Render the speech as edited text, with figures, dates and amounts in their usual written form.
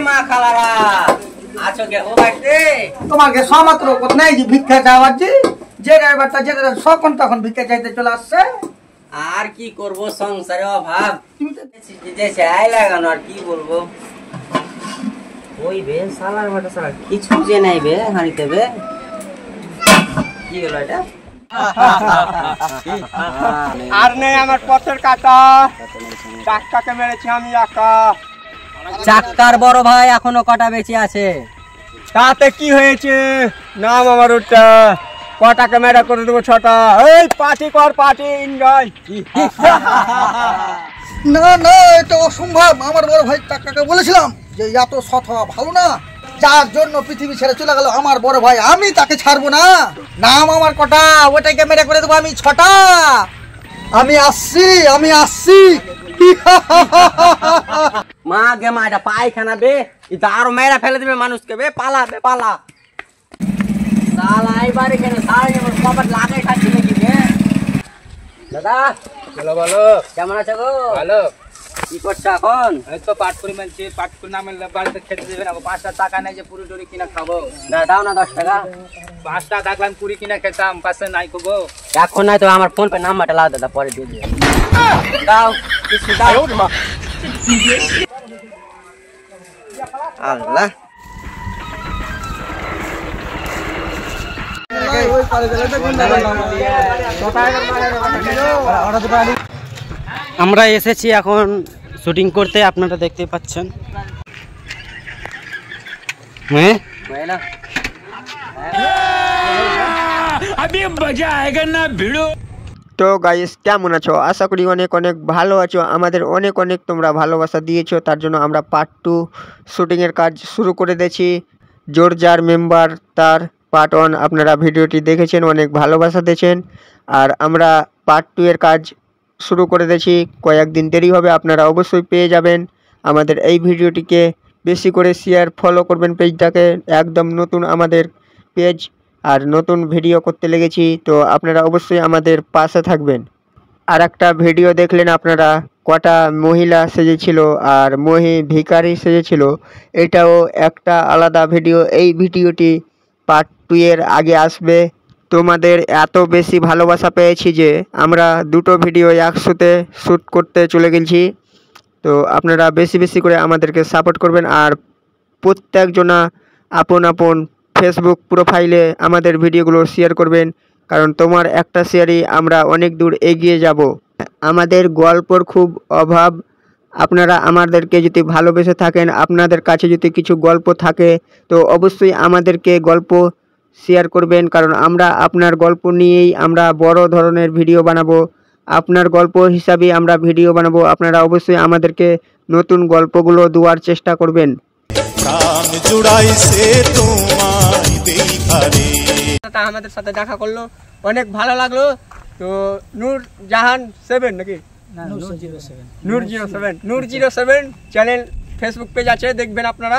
মা খালারা আছো কে ও বাড়িতে? তোমাকে সমাত্র কোথায় যে ভিক্ষা চাওয়াচ্ছি, যে ড্রাইভারটা যেটা সখন তখন ভিক্ষা চাইতে চলে আসছে। আর কি করব, সংসারে অভাব, বিদেশে আই লাগানো, আর কি বলবো। ওই বে সালার বাটা সালা কিছু যে নাই বে হাঁড়িতে বে। কি হলো এটা? আর নেই আমার পথের কাটা, চাক্কাকে মেরেছি আমি একা। চাক্কার বড় ভাই এখনো কটা বেঁচে আছে। তাতে কি হয়েছে, নাম আমার ওটা, কটাকে মেরা করে দেবো ছটা। এই পার্টি কর, পার্টি এনজয়। না না, এটা অসম্ভব। আমার বড় ভাই টাকাকে বলেছিলাম যে এত সৎ হওয়া ভালো না, যার জন্য পৃথিবী ছেড়ে চলে গেল আমার বড় ভাই, আমি তাকে ছাড়বো না। নাম আমার কটা, ওটাকে মেরে করে দেবো আমি ছটা। আমি আসছি, আমি আসছি। মা গে মা, এটা পায়খানা বে, এটা আরো মেরা ফেলে দিবে মানুষকে বে। পালা বে পালা। সালা এইবারে কেন সারা যেমন কপাট লাগাই খাচ্ছি নাকি বে। দাদা চলো বলো, কেমন আছো গো? ভালো। কি করছো এখন? এই তো পাট করে মানছি, পাট করে না মানলে বাড়িতে খেতে দেবে না। 5টা টাকা নেই যে পুরি টুরি কিনা খাবো। দাও না 10 টাকা। 5টা থাকলাম পুরি কিনা খেতাম, পাশে নাই গো। এখন নাই তো আমার ফোন পে নাম্বারটা লাও দাদা, পরে দিয়ে দিও। দাও কিছু দাও। আল্লাহ, আমরা এসেছি এখন শুটিং করতে, আপনারা দেখতে পাচ্ছেন। হ্যাঁ তো গাইস, কেমন আছো? আশা করি অনেক অনেক ভালো আছো। আমাদের অনেক অনেক তোমরা ভালোবাসা দিয়েছো, তার জন্য আমরা পার্ট 2 শুটিংয়ের কাজ শুরু করে দিয়েছি। জোর যার মেম্বার তার পার্ট 1 আপনারা ভিডিওটি দেখেছেন, অনেক ভালোবাসা দিয়েছেন। আর আমরা পার্ট 2 এর কাজ শুরু করে দিয়েছি, কয়েকদিন দেরি হবে, আপনারা অবশ্যই পেয়ে যাবেন। আমাদের এই ভিডিওটিকে বেশি করে শেয়ার, ফলো করবেন পেজটাকে, একদম নতুন আমাদের পেজ, আর নতুন ভিডিও করতে লেগেছি, তো আপনারা অবশ্যই আমাদের পাশে থাকবেন। আর একটা ভিডিও দেখলেন আপনারা, কটা মহিলা সেজেছিল আর ভিখারি সেজেছিল, এটাও একটা আলাদা ভিডিও। এই ভিডিওটি পার্ট 2 এর আগে আসবে। তোমাদের এত বেশি ভালোবাসা পেয়েছি যে আমরা দুটো ভিডিও একসাথে শ্যুট করতে চলে গেছি। তো আপনারা বেশি বেশি করে আমাদেরকে সাপোর্ট করবেন, আর প্রত্যেকজনা আপন আপন ফেসবুক প্রোফাইলে আমাদের ভিডিওগুলো শেয়ার করবেন, কারণ তোমার একটা শেয়ারই আমরা অনেক দূর এগিয়ে যাব। আমাদের গল্পর খুব অভাব, আপনারা আমাদেরকে যদি ভালোবেসে থাকেন, আপনাদের কাছে যদি কিছু গল্প থাকে তো অবশ্যই আমাদেরকে গল্প শেয়ার করবেন, কারণ আমরা আপনার গল্প নিয়েই আমরা বড় ধরনের ভিডিও বানাবো। আপনার গল্প হিসাবে আমরা ভিডিও বানাবো, আপনারা অবশ্যই আমাদেরকে নতুন গল্পগুলো দেওয়ার চেষ্টা করবেন। আমাদের সাথে দেখা করলো, অনেক ভালো লাগলো। তো নূর জাহান 7 নাকি নূর 07 চ্যানেল ফেসবুক পেজ আছে, দেখবেন আপনারা।